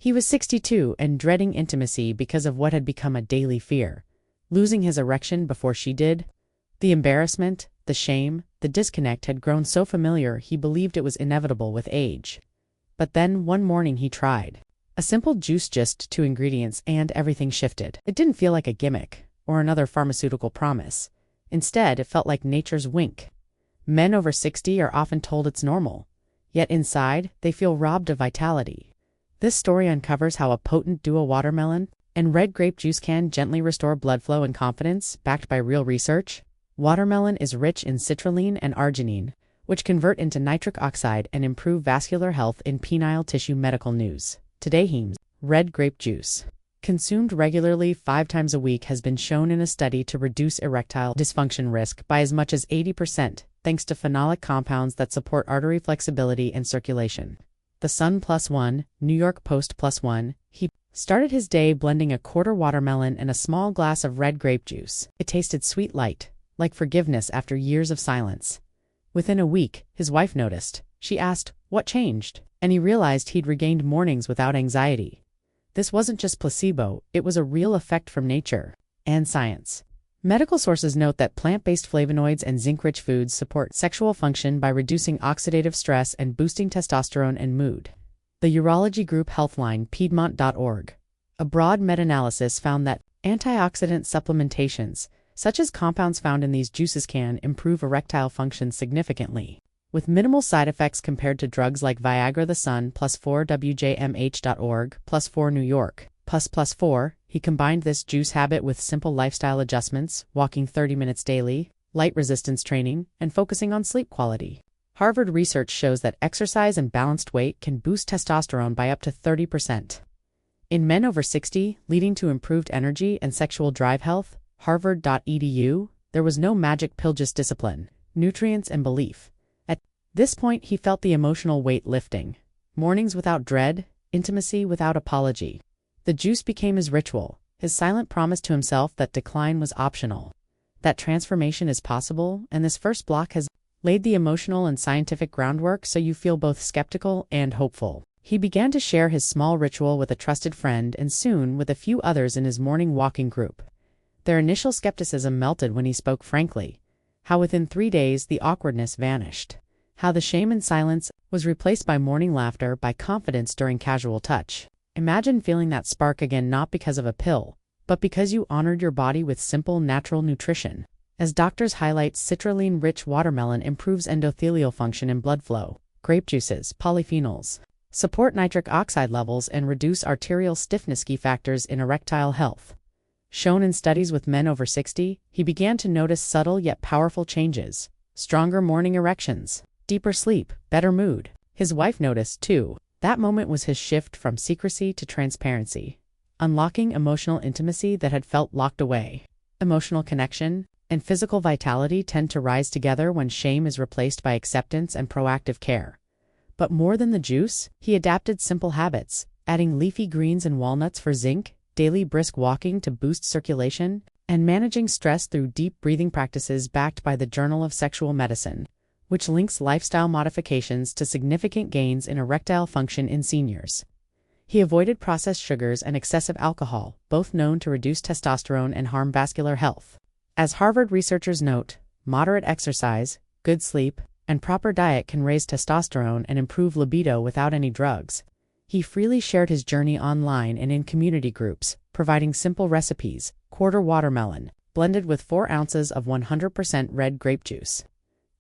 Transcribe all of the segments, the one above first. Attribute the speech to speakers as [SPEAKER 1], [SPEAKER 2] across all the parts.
[SPEAKER 1] He was 62 and dreading intimacy because of what had become a daily fear. Losing his erection before she did. The embarrassment, the shame, the disconnect had grown so familiar he believed it was inevitable with age. But then one morning he tried. A simple juice, just 2 ingredients, and everything shifted. It didn't feel like a gimmick or another pharmaceutical promise. Instead, it felt like nature's wink. Men over 60 are often told it's normal, yet inside, they feel robbed of vitality. This story uncovers how a potent duo watermelon and red grape juice can gently restore blood flow and confidence, backed by real research. Watermelon is rich in citrulline and arginine, which convert into nitric oxide and improve vascular health in penile tissue. Medical news. Today, Hemes. Red grape juice, consumed regularly 5 times a week, has been shown in a study to reduce erectile dysfunction risk by as much as 80%, thanks to phenolic compounds that support artery flexibility and circulation. The Sun +1, New York Post +1, he started his day blending a quarter watermelon and a small glass of red grape juice. It tasted sweet, light, like forgiveness after years of silence. Within a week, his wife noticed. She asked, "What changed?" And he realized he'd regained mornings without anxiety. This wasn't just placebo, it was a real effect from nature and science. Medical sources note that plant-based flavonoids and zinc-rich foods support sexual function by reducing oxidative stress and boosting testosterone and mood. The urology group Healthline, Piedmont.org. A broad meta-analysis found that antioxidant supplementations, such as compounds found in these juices, can improve erectile function significantly, with minimal side effects compared to drugs like Viagra. The Sun +4, WJMH.org, +4 New York. +4, he combined this juice habit with simple lifestyle adjustments, walking 30 minutes daily, light resistance training, and focusing on sleep quality. Harvard research shows that exercise and balanced weight can boost testosterone by up to 30%. In men over 60, leading to improved energy and sexual drive. Health, Harvard.edu, there was no magic pill, just discipline, nutrients, and belief. At this point, he felt the emotional weight lifting. Mornings without dread, intimacy without apology. The juice became his ritual, his silent promise to himself that decline was optional, that transformation is possible, and this first block has laid the emotional and scientific groundwork so you feel both skeptical and hopeful. He began to share his small ritual with a trusted friend and soon with a few others in his morning walking group. Their initial skepticism melted when he spoke frankly, how within 3 days the awkwardness vanished, how the shame and silence was replaced by morning laughter, by confidence during casual touch. Imagine feeling that spark again, not because of a pill, but because you honored your body with simple, natural nutrition. As doctors highlight, citrulline-rich watermelon improves endothelial function and blood flow. Grape juices, polyphenols, support nitric oxide levels and reduce arterial stiffness, key factors in erectile health. Shown in studies with men over 60, he began to notice subtle yet powerful changes: stronger morning erections, deeper sleep, better mood. His wife noticed, too. That moment was his shift from secrecy to transparency, unlocking emotional intimacy that had felt locked away. Emotional connection and physical vitality tend to rise together when shame is replaced by acceptance and proactive care. But more than the juice, he adapted simple habits, adding leafy greens and walnuts for zinc, daily brisk walking to boost circulation, and managing stress through deep breathing practices backed by the Journal of Sexual Medicine, which links lifestyle modifications to significant gains in erectile function in seniors. He avoided processed sugars and excessive alcohol, both known to reduce testosterone and harm vascular health. As Harvard researchers note, moderate exercise, good sleep, and proper diet can raise testosterone and improve libido without any drugs. He freely shared his journey online and in community groups, providing simple recipes: quarter watermelon, blended with 4 ounces of 100% red grape juice.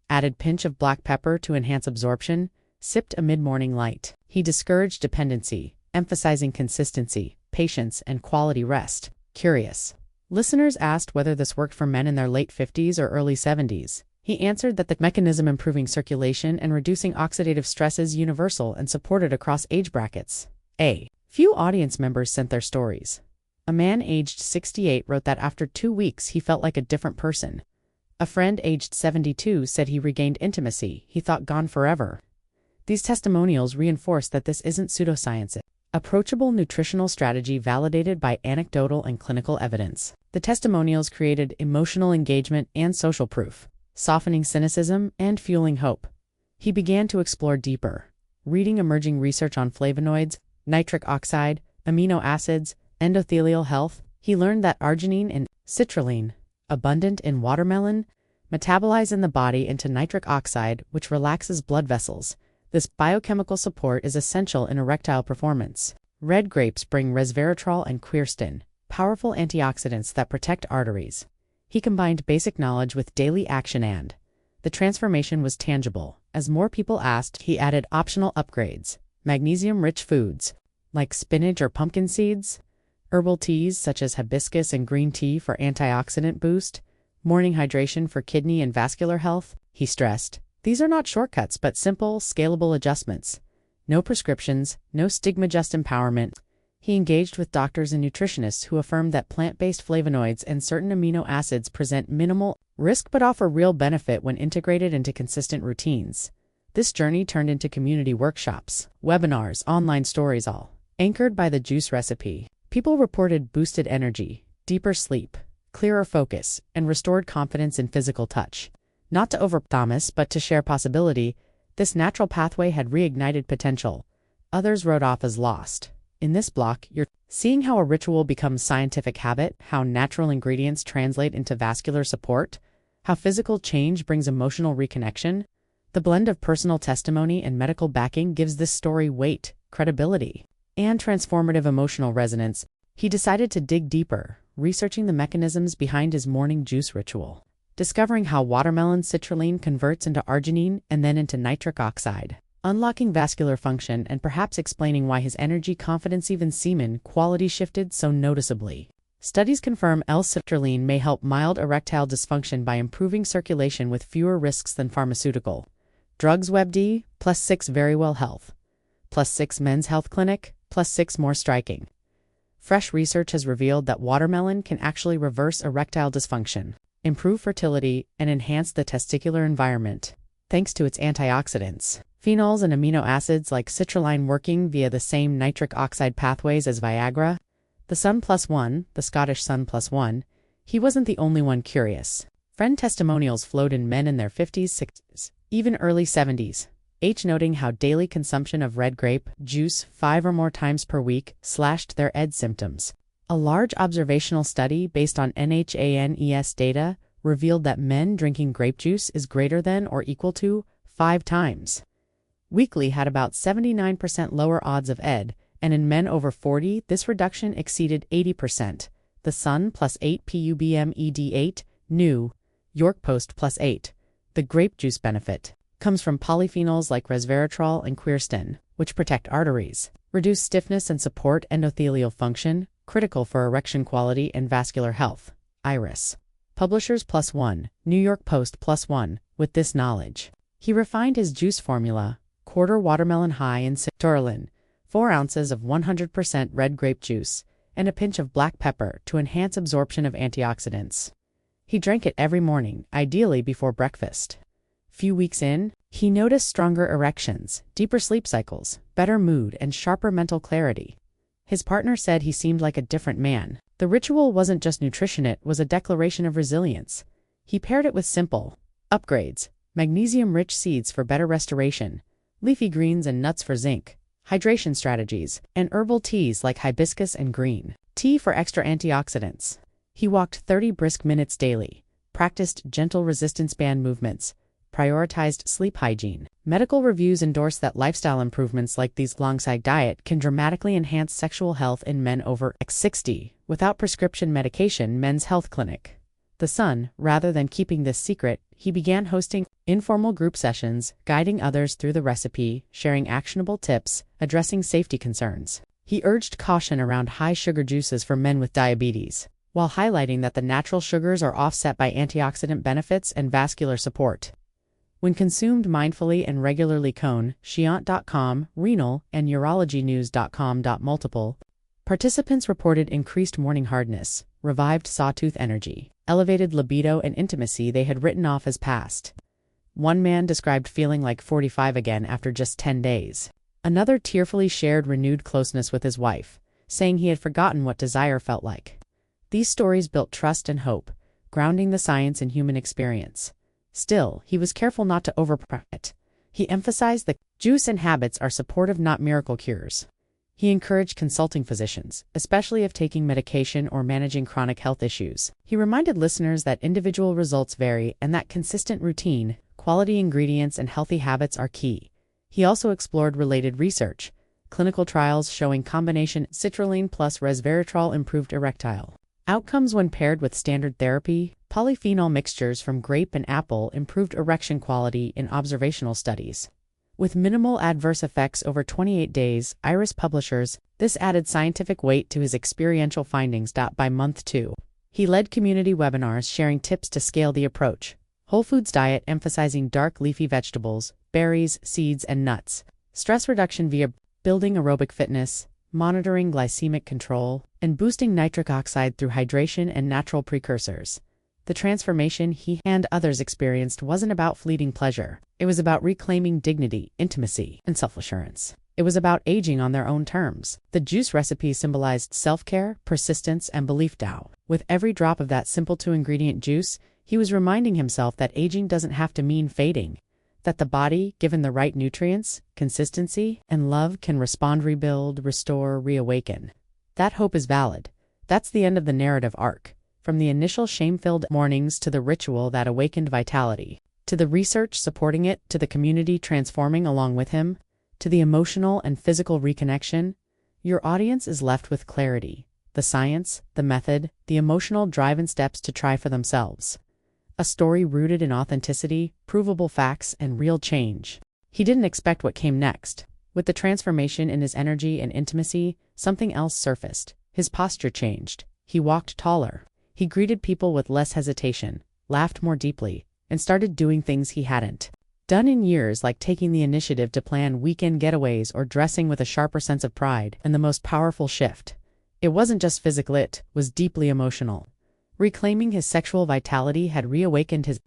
[SPEAKER 1] Added pinch of black pepper to enhance absorption, sipped a mid-morning light. He discouraged dependency, emphasizing consistency, patience, and quality rest. Curious listeners asked whether this worked for men in their late 50s or early 70s. He answered that the mechanism improving circulation and reducing oxidative stress is universal and supported across age brackets. Few audience members sent their stories. A man aged 68 wrote that after 2 weeks he felt like a different person. A friend aged 72 said he regained intimacy he thought gone forever. These testimonials reinforce that this isn't pseudoscience. Approachable nutritional strategy validated by anecdotal and clinical evidence. The testimonials created emotional engagement and social proof, softening cynicism and fueling hope. He began to explore deeper, reading emerging research on flavonoids, nitric oxide, amino acids, endothelial health. He learned that arginine and citrulline, abundant in watermelon, metabolize in the body into nitric oxide, which relaxes blood vessels. This biochemical support is essential in erectile performance. Red grapes bring resveratrol and quercetin, powerful antioxidants that protect arteries. He combined basic knowledge with daily action and the transformation was tangible. As more people asked, he added optional upgrades, magnesium-rich foods, like spinach or pumpkin seeds, herbal teas such as hibiscus and green tea for antioxidant boost, morning hydration for kidney and vascular health. He stressed, these are not shortcuts but simple, scalable adjustments. No prescriptions, no stigma, just empowerment. He engaged with doctors and nutritionists who affirmed that plant-based flavonoids and certain amino acids present minimal risk but offer real benefit when integrated into consistent routines. This journey turned into community workshops, webinars, online stories, all anchored by the juice recipe. People reported boosted energy, deeper sleep, clearer focus, and restored confidence in physical touch. Not to overpromise, but to share possibility, this natural pathway had reignited potential. Others wrote off as lost. In this block, you're seeing how a ritual becomes scientific habit, how natural ingredients translate into vascular support, how physical change brings emotional reconnection. The blend of personal testimony and medical backing gives this story weight, credibility, and transformative emotional resonance. He decided to dig deeper, researching the mechanisms behind his morning juice ritual, discovering how watermelon citrulline converts into arginine and then into nitric oxide, unlocking vascular function and perhaps explaining why his energy, confidence, even semen quality shifted so noticeably. Studies confirm L-citrulline may help mild erectile dysfunction by improving circulation with fewer risks than pharmaceutical drugs. WebD, +6 Very Well Health, +6 Men's Health Clinic, +6 More striking. Fresh research has revealed that watermelon can actually reverse erectile dysfunction, improve fertility, and enhance the testicular environment, thanks to its antioxidants, phenols, and amino acids like citrulline working via the same nitric oxide pathways as Viagra. The Sun Plus One, the Scottish Sun Plus One, he wasn't the only one curious. Friend testimonials flowed in men in their 50s, 60s, even early 70s, noting how daily consumption of red grape juice 5 or more times per week slashed their ED symptoms. A large observational study based on NHANES data revealed that men drinking grape juice is greater than or equal to 5 times weekly had about 79% lower odds of ED, and in men over 40, this reduction exceeded 80%. The Sun +8 PUBMED8, New York Post +8. The grape juice benefit comes from polyphenols like resveratrol and quercetin, which protect arteries, reduce stiffness, and support endothelial function, critical for erection quality and vascular health. Iris. Publishers +1, New York Post +1. With this knowledge, he refined his juice formula, quarter watermelon high in citrulline, 4 ounces of 100% red grape juice, and a pinch of black pepper to enhance absorption of antioxidants. He drank it every morning, ideally before breakfast. Few weeks in, he noticed stronger erections, deeper sleep cycles, better mood, and sharper mental clarity. His partner said he seemed like a different man. The ritual wasn't just nutrition, it was a declaration of resilience. He paired it with simple upgrades, magnesium-rich seeds for better restoration, leafy greens and nuts for zinc, hydration strategies, and herbal teas like hibiscus and green tea for extra antioxidants. He walked 30 brisk minutes daily, practiced gentle resistance band movements, prioritized sleep hygiene. Medical reviews endorse that lifestyle improvements like these alongside diet can dramatically enhance sexual health in men over 60 without prescription medication. Men's Health Clinic. The Sun, rather than keeping this secret, he began hosting informal group sessions, guiding others through the recipe, sharing actionable tips, addressing safety concerns. He urged caution around high sugar juices for men with diabetes, while highlighting that the natural sugars are offset by antioxidant benefits and vascular support. When consumed mindfully and regularly, Chiant.com, renal, and urologynews.com. Multiple participants reported increased morning hardness, revived sawtooth energy, elevated libido, and intimacy they had written off as past. One man described feeling like 45 again after just 10 days. Another tearfully shared renewed closeness with his wife, saying he had forgotten what desire felt like. These stories built trust and hope, grounding the science in human experience. Still, he was careful not to overpromote it. He emphasized that juice and habits are supportive, not miracle cures. He encouraged consulting physicians, especially if taking medication or managing chronic health issues. He reminded listeners that individual results vary and that consistent routine, quality ingredients, and healthy habits are key. He also explored related research, clinical trials showing combination citrulline plus resveratrol improved erectile outcomes when paired with standard therapy. Polyphenol mixtures from grape and apple improved erection quality in observational studies. With minimal adverse effects over 28 days, Iris publishers, this added scientific weight to his experiential findings. By month 2, he led community webinars sharing tips to scale the approach. Whole foods diet emphasizing dark leafy vegetables, berries, seeds, and nuts. Stress reduction via building aerobic fitness, monitoring glycemic control, and boosting nitric oxide through hydration and natural precursors. The transformation he and others experienced wasn't about fleeting pleasure. It was about reclaiming dignity, intimacy, and self-assurance. It was about aging on their own terms. The juice recipe symbolized self-care, persistence, and belief. With every drop of that simple 2-ingredient juice, he was reminding himself that aging doesn't have to mean fading, that the body, given the right nutrients, consistency, and love, can respond, rebuild, restore, reawaken. That hope is valid. That's the end of the narrative arc. From the initial shame-filled mornings to the ritual that awakened vitality, to the research supporting it, to the community transforming along with him, to the emotional and physical reconnection, your audience is left with clarity, the science, the method, the emotional drive and steps to try for themselves. A story rooted in authenticity, provable facts, and real change. He didn't expect what came next. With the transformation in his energy and intimacy, something else surfaced. His posture changed. He walked taller. He greeted people with less hesitation, laughed more deeply, and started doing things he hadn't done in years, like taking the initiative to plan weekend getaways or dressing with a sharper sense of pride. And the most powerful shift, it wasn't just physical, it was deeply emotional. Reclaiming his sexual vitality had reawakened his...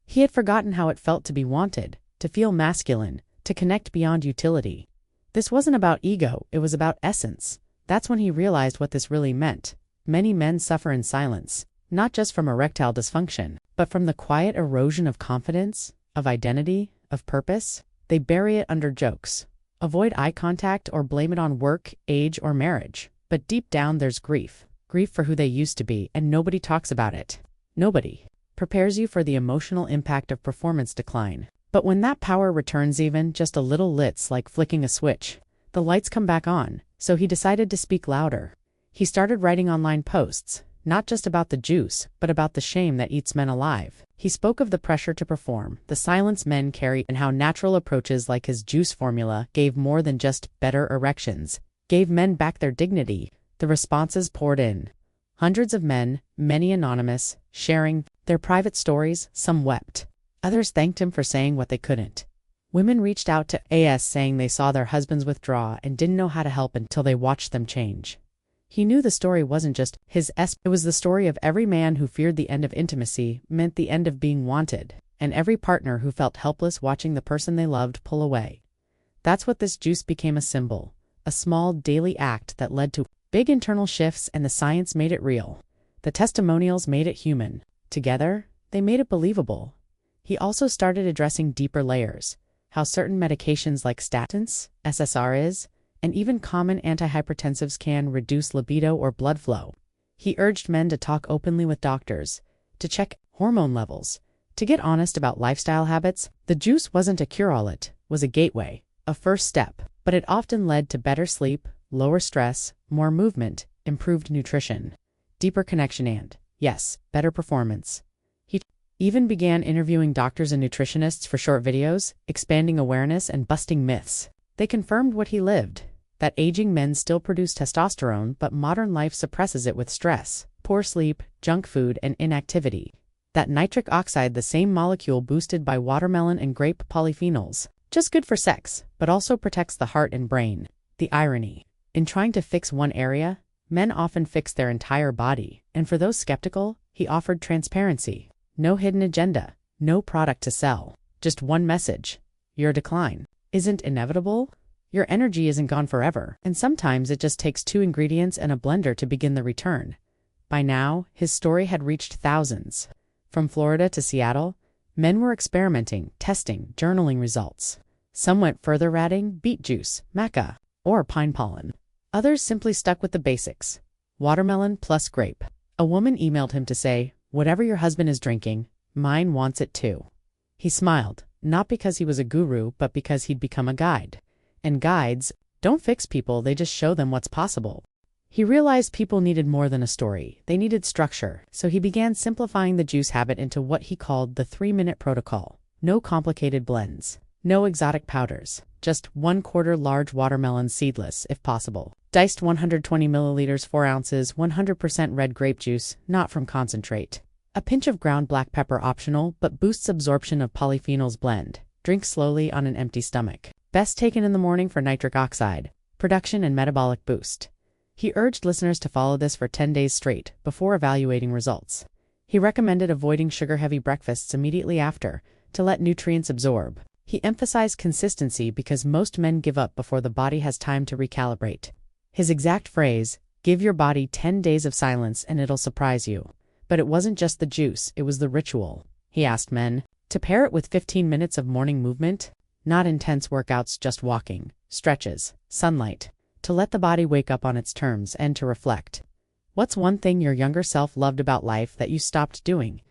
[SPEAKER 1] He had forgotten how it felt to be wanted, to feel masculine, to connect beyond utility. This wasn't about ego, it was about essence. That's when he realized what this really meant. Many men suffer in silence, not just from erectile dysfunction, but from the quiet erosion of confidence, of identity, of purpose. They bury it under jokes, avoid eye contact, or blame it on work, age, or marriage. But deep down there's grief. Grief for who they used to be, and nobody talks about it. Nobody prepares you for the emotional impact of performance decline. But when that power returns, even just a little, it's like flicking a switch. The lights come back on, so he decided to speak louder. He started writing online posts, not just about the juice, but about the shame that eats men alive. He spoke of the pressure to perform, the silence men carry, and how natural approaches like his juice formula gave more than just better erections, gave men back their dignity. The responses poured in. Hundreds of men, many anonymous, sharing their private stories. Some wept. Others thanked him for saying what they couldn't. Women reached out to AS saying they saw their husbands withdraw and didn't know how to help until they watched them change. He knew the story wasn't just his, it was the story of every man who feared the end of intimacy meant the end of being wanted, and every partner who felt helpless watching the person they loved pull away. That's what this juice became, a symbol, a small daily act that led to big internal shifts, and the science made it real. The testimonials made it human. Together, they made it believable. He also started addressing deeper layers, how certain medications like statins, SSRIs, and even common antihypertensives can reduce libido or blood flow. He urged men to talk openly with doctors, to check hormone levels, to get honest about lifestyle habits. The juice wasn't a cure-all, it was a gateway, a first step, but it often led to better sleep, lower stress, more movement, improved nutrition, deeper connection, and, yes, better performance. He even began interviewing doctors and nutritionists for short videos, expanding awareness and busting myths. They confirmed what he lived, that aging men still produce testosterone, but modern life suppresses it with stress, poor sleep, junk food, and inactivity. That nitric oxide, the same molecule boosted by watermelon and grape polyphenols, just good for sex, but also protects the heart and brain. The irony. In trying to fix one area, men often fix their entire body, and for those skeptical, he offered transparency. No hidden agenda, no product to sell, just one message. Your decline isn't inevitable. Your energy isn't gone forever, and sometimes it just takes 2 ingredients and a blender to begin the return. By now, his story had reached thousands. From Florida to Seattle, men were experimenting, testing, journaling results. Some went further, adding beet juice, maca or pine pollen. Others simply stuck with the basics. Watermelon plus grape. A woman emailed him to say, "Whatever your husband is drinking, mine wants it too." He smiled, not because he was a guru, but because he'd become a guide. And guides don't fix people, they just show them what's possible. He realized people needed more than a story. They needed structure, so he began simplifying the juice habit into what he called the 3-minute protocol. No complicated blends. No exotic powders. Just 1/4 large watermelon seedless, if possible. Diced 120 milliliters 4 ounces, 100% red grape juice, not from concentrate. A pinch of ground black pepper optional, but boosts absorption of polyphenols blend. Drink slowly on an empty stomach. Best taken in the morning for nitric oxide, production and metabolic boost. He urged listeners to follow this for 10 days straight, before evaluating results. He recommended avoiding sugar-heavy breakfasts immediately after, to let nutrients absorb. He emphasized consistency because most men give up before the body has time to recalibrate. His exact phrase, "Give your body 10 days of silence and it'll surprise you." But it wasn't just the juice, it was the ritual. He asked men to pair it with 15 minutes of morning movement, not intense workouts, just walking, stretches, sunlight, to let the body wake up on its terms and to reflect. What's one thing your younger self loved about life that you stopped doing?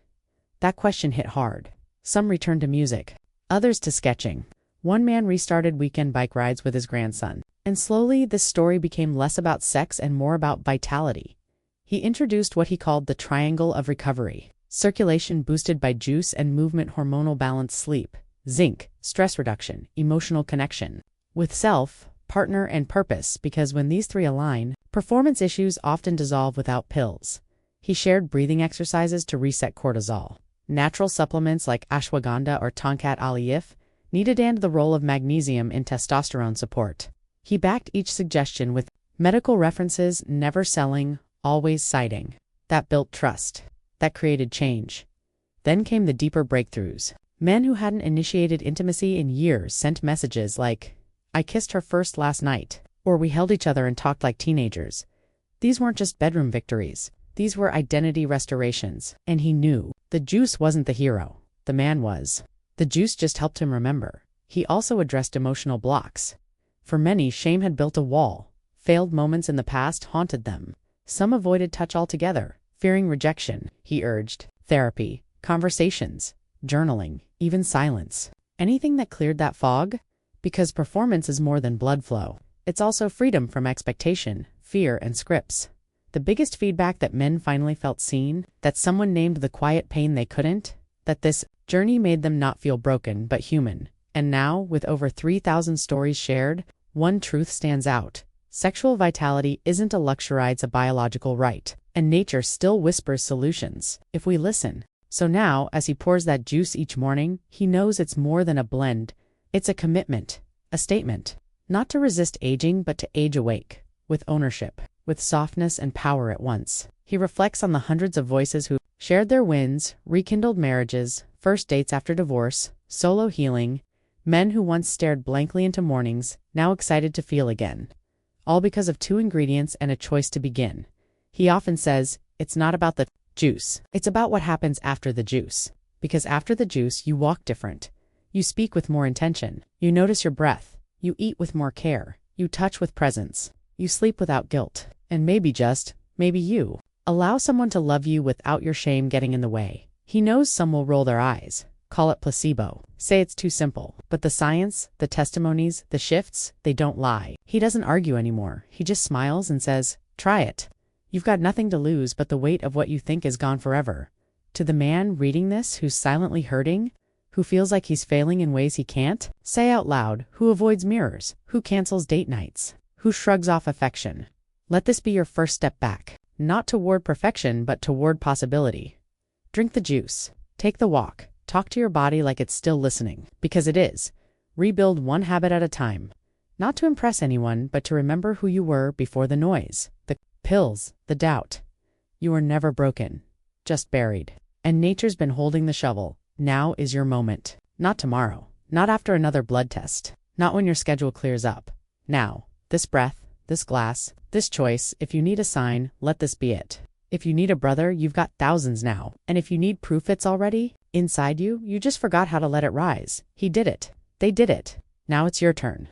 [SPEAKER 1] That question hit hard. Some returned to music, others to sketching. One man restarted weekend bike rides with his grandson. And slowly, this story became less about sex and more about vitality. He introduced what he called the triangle of recovery. Circulation boosted by juice and movement, hormonal balance, sleep, zinc, stress reduction, emotional connection with self, partner, and purpose, because when these three align, performance issues often dissolve without pills. He shared breathing exercises to reset cortisol. Natural supplements like ashwagandha or tonkat aliyif needed, and the role of magnesium in testosterone support. He backed each suggestion with medical references, never selling, always citing. That built trust. That created change. Then came the deeper breakthroughs. Men who hadn't initiated intimacy in years sent messages like, "I kissed her first last night," or "We held each other and talked like teenagers." These weren't just bedroom victories. These were identity restorations. And he knew the juice wasn't the hero. The man was. The juice just helped him remember. He also addressed emotional blocks. For many, shame had built a wall. Failed moments in the past haunted them. Some avoided touch altogether, fearing rejection. He urged therapy, conversations, journaling, even silence. Anything that cleared that fog? Because performance is more than blood flow. It's also freedom from expectation, fear, and scripts. The biggest feedback that men finally felt seen, that someone named the quiet pain they couldn't, that this journey made them not feel broken but human. And now, with over 3,000 stories shared, one truth stands out. Sexual vitality isn't a luxury, it's a biological right. And nature still whispers solutions, if we listen. So now, as he pours that juice each morning, he knows it's more than a blend. It's a commitment, a statement. Not to resist aging, but to age awake, with ownership, with softness and power at once. He reflects on the hundreds of voices who shared their wins, rekindled marriages, first dates after divorce, solo healing, men who once stared blankly into mornings, now excited to feel again. All because of 2 ingredients and a choice to begin. He often says, it's not about the juice. It's about what happens after the juice. Because after the juice, you walk different. You speak with more intention. You notice your breath. You eat with more care. You touch with presence. You sleep without guilt. And maybe you allow someone to love you without your shame getting in the way. He knows some will roll their eyes, call it placebo, say it's too simple. But the science, the testimonies, the shifts, they don't lie. He doesn't argue anymore. He just smiles and says, try it. You've got nothing to lose but the weight of what you think is gone forever. To the man reading this who's silently hurting, who feels like he's failing in ways he can't say out loud, who avoids mirrors, who cancels date nights, who shrugs off affection. Let this be your first step back, not toward perfection, but toward possibility. Drink the juice. Take the walk. Talk to your body like it's still listening, because it is. Rebuild one habit at a time. Not to impress anyone, but to remember who you were before the noise, the pills, the doubt. You were never broken, just buried. And nature's been holding the shovel. Now is your moment. Not tomorrow. Not after another blood test. Not when your schedule clears up. Now. This breath, this glass, this choice. If you need a sign, let this be it. If you need a brother, you've got thousands now. And if you need proof it's already inside you, you just forgot how to let it rise. He did it. They did it. Now it's your turn.